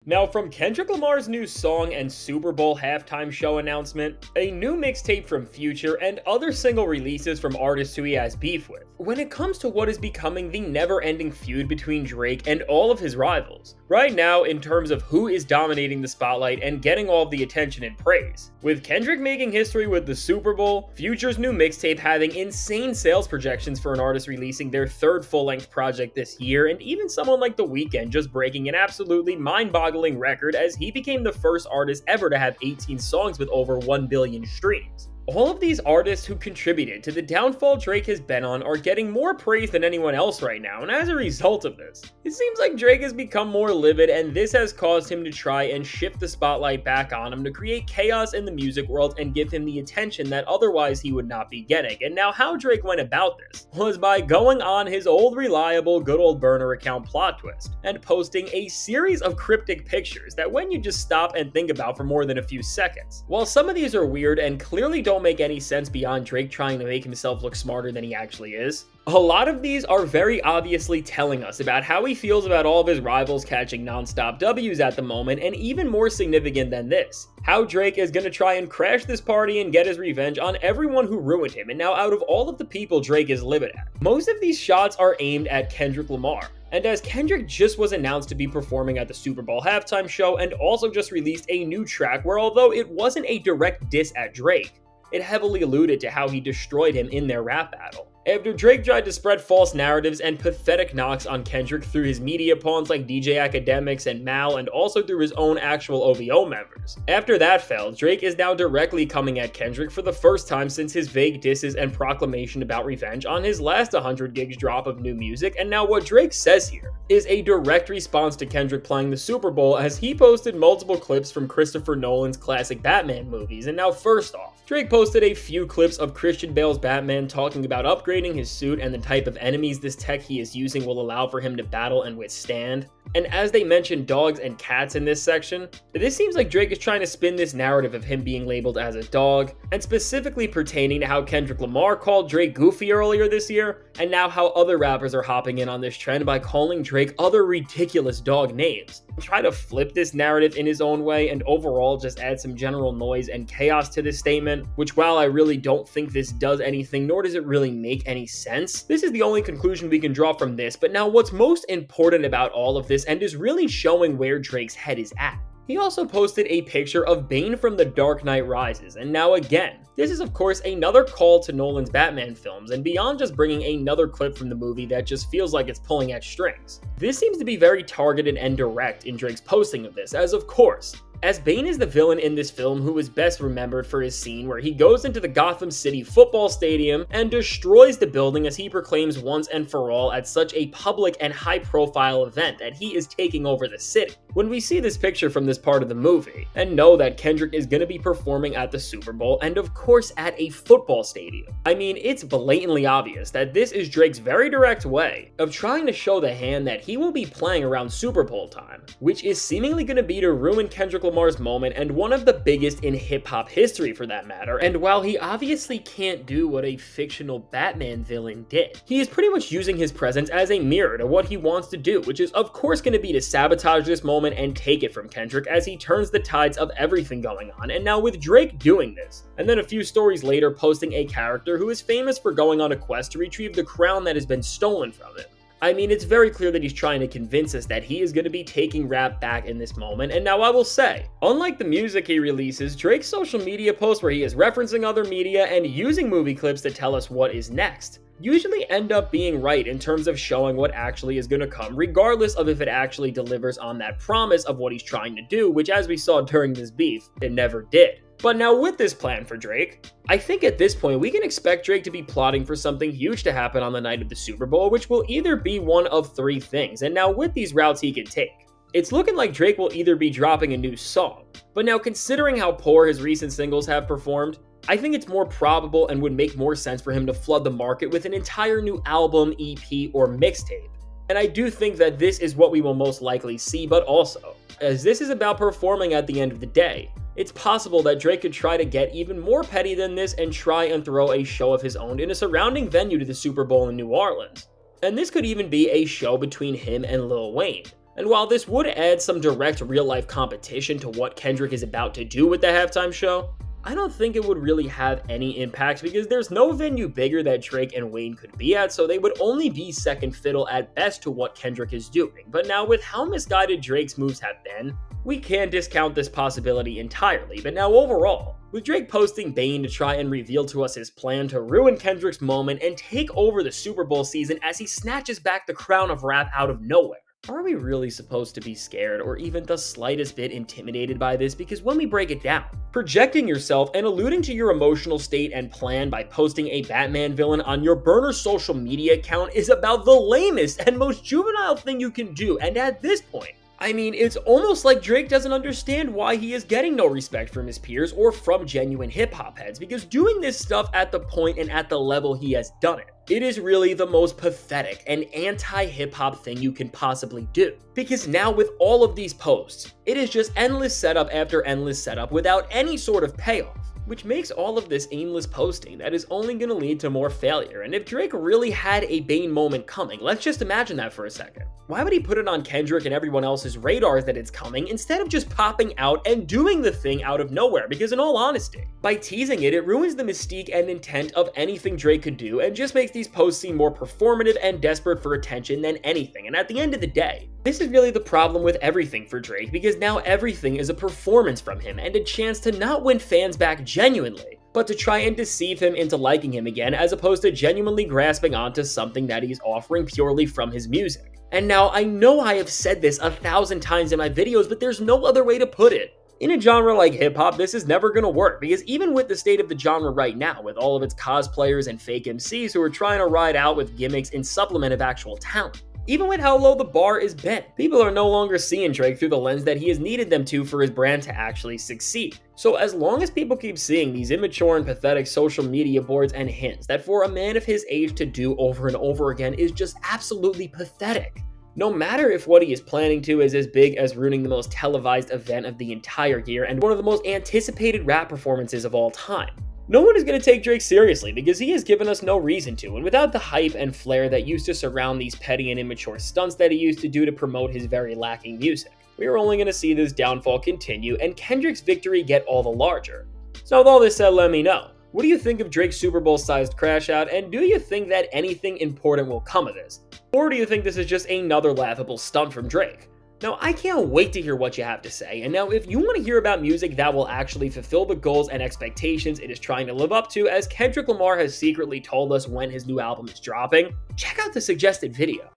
Now, from Kendrick Lamar's new song and Super Bowl halftime show announcement, a new mixtape from Future, and other single releases from artists who he has beef with, when it comes to what is becoming the never-ending feud between Drake and all of his rivals, right now in terms of who is dominating the spotlight and getting all of the attention and praise. With Kendrick making history with the Super Bowl, Future's new mixtape having insane sales projections for an artist releasing their third full-length project this year, and even someone like The Weeknd just breaking an absolutely mind-boggling record as he became the first artist ever to have 18 songs with over 1 billion streams. All of these artists who contributed to the downfall Drake has been on are getting more praise than anyone else right now, and as a result of this, it seems like Drake has become more livid, and this has caused him to try and shift the spotlight back on him to create chaos in the music world and give him the attention that otherwise he would not be getting. And now how Drake went about this was by going on his old reliable good old burner account Plot Twist and posting a series of cryptic pictures that when you just stop and think about for more than a few seconds. While some of these are weird and clearly don't make any sense beyond Drake trying to make himself look smarter than he actually is, a lot of these are very obviously telling us about how he feels about all of his rivals catching non-stop W's at the moment, and even more significant than this, how Drake is going to try and crash this party and get his revenge on everyone who ruined him. And now out of all of the people Drake is livid at, most of these shots are aimed at Kendrick Lamar. And as Kendrick just was announced to be performing at the Super Bowl halftime show and also just released a new track where, although it wasn't a direct diss at Drake, it heavily alluded to how he destroyed him in their rap battle. After Drake tried to spread false narratives and pathetic knocks on Kendrick through his media pawns like DJ Academics and Mal, and also through his own actual OVO members. After that failed, Drake is now directly coming at Kendrick for the first time since his vague disses and proclamation about revenge on his last 100 gigs drop of new music. And now what Drake says here is a direct response to Kendrick playing the Super Bowl, as he posted multiple clips from Christopher Nolan's classic Batman movies. And now first off, Drake posted a few clips of Christian Bale's Batman talking about upgrading his suit and the type of enemies this tech he is using will allow for him to battle and withstand. And as they mention dogs and cats in this section, this seems like Drake is trying to spin this narrative of him being labeled as a dog, and specifically pertaining to how Kendrick Lamar called Drake goofy earlier this year, and now how other rappers are hopping in on this trend by calling Drake other ridiculous dog names. Try to flip this narrative in his own way and overall just add some general noise and chaos to this statement, which while I really don't think this does anything, nor does it really make any sense, this is the only conclusion we can draw from this. But now what's most important about all of this, and is really showing where Drake's head is at, he also posted a picture of Bane from The Dark Knight Rises. And now again, this is of course another call to Nolan's Batman films, and beyond just bringing another clip from the movie that just feels like it's pulling at strings, this seems to be very targeted and direct in Drake's posting of this, as of course, as Bane is the villain in this film who is best remembered for his scene where he goes into the Gotham City football stadium and destroys the building as he proclaims once and for all at such a public and high-profile event that he is taking over the city. When we see this picture from this part of the movie, and know that Kendrick is going to be performing at the Super Bowl, and of course at a football stadium, I mean, it's blatantly obvious that this is Drake's very direct way of trying to show the hand that he will be playing around Super Bowl time, which is seemingly going to be to ruin Kendrick Lamar's moment, and one of the biggest in hip-hop history for that matter. And while he obviously can't do what a fictional Batman villain did, he is pretty much using his presence as a mirror to what he wants to do, which is of course going to be to sabotage this moment and take it from Kendrick as he turns the tides of everything going on. And now with Drake doing this, and then a few stories later posting a character who is famous for going on a quest to retrieve the crown that has been stolen from him, I mean, it's very clear that he's trying to convince us that he is going to be taking rap back in this moment. And now I will say, unlike the music he releases, Drake's social media posts where he is referencing other media and using movie clips to tell us what is next usually end up being right in terms of showing what actually is going to come, regardless of if it actually delivers on that promise of what he's trying to do, which as we saw during this beef, it never did. But now with this plan for Drake, I think at this point we can expect Drake to be plotting for something huge to happen on the night of the Super Bowl, which will either be one of three things. And now with these routes he can take, it's looking like Drake will either be dropping a new song. But now considering how poor his recent singles have performed, I think it's more probable and would make more sense for him to flood the market with an entire new album, EP, or mixtape. And I do think that this is what we will most likely see, but also, as this is about performing at the end of the day, it's possible that Drake could try to get even more petty than this and try and throw a show of his own in a surrounding venue to the Super Bowl in New Orleans. And this could even be a show between him and Lil Wayne. And while this would add some direct real-life competition to what Kendrick is about to do with the halftime show, I don't think it would really have any impact because there's no venue bigger that Drake and Wayne could be at, so they would only be second fiddle at best to what Kendrick is doing. But now with how misguided Drake's moves have been, we can't discount this possibility entirely. But now overall, with Drake posting Bane to try and reveal to us his plan to ruin Kendrick's moment and take over the Super Bowl season as he snatches back the crown of rap out of nowhere, are we really supposed to be scared or even the slightest bit intimidated by this? Because when we break it down, projecting yourself and alluding to your emotional state and plan by posting a Batman villain on your burner social media account is about the lamest and most juvenile thing you can do, and at this point, I mean, it's almost like Drake doesn't understand why he is getting no respect from his peers or from genuine hip-hop heads, because doing this stuff at the point and at the level he has done it is really the most pathetic and anti-hip-hop thing you can possibly do. Because now with all of these posts, it is just endless setup after endless setup without any sort of payoff, which makes all of this aimless posting that is only going to lead to more failure. And if Drake really had a Bane moment coming, let's just imagine that for a second. Why would he put it on Kendrick and everyone else's radars that it's coming instead of just popping out and doing the thing out of nowhere? Because in all honesty, by teasing it, it ruins the mystique and intent of anything Drake could do and just makes these posts seem more performative and desperate for attention than anything. And at the end of the day, this is really the problem with everything for Drake, because now everything is a performance from him and a chance to not win fans back genuinely, but to try and deceive him into liking him again, as opposed to genuinely grasping onto something that he's offering purely from his music. And now, I know I have said this 1,000 times in my videos, but there's no other way to put it. In a genre like hip-hop, this is never gonna work, because even with the state of the genre right now, with all of its cosplayers and fake MCs who are trying to ride out with gimmicks in supplement of actual talent, even with how low the bar is bent, people are no longer seeing Drake through the lens that he has needed them to for his brand to actually succeed. So as long as people keep seeing these immature and pathetic social media boards and hints that for a man of his age to do over and over again is just absolutely pathetic, no matter if what he is planning to is as big as ruining the most televised event of the entire year and one of the most anticipated rap performances of all time, no one is going to take Drake seriously because he has given us no reason to, and without the hype and flair that used to surround these petty and immature stunts that he used to do to promote his very lacking music, we are only going to see this downfall continue and Kendrick's victory get all the larger. So with all this said, let me know, what do you think of Drake's Super Bowl-sized crash out, and do you think that anything important will come of this? Or do you think this is just another laughable stunt from Drake? Now, I can't wait to hear what you have to say, and now if you want to hear about music that will actually fulfill the goals and expectations it is trying to live up to, as Kendrick Lamar has secretly told us when his new album is dropping, check out the suggested video.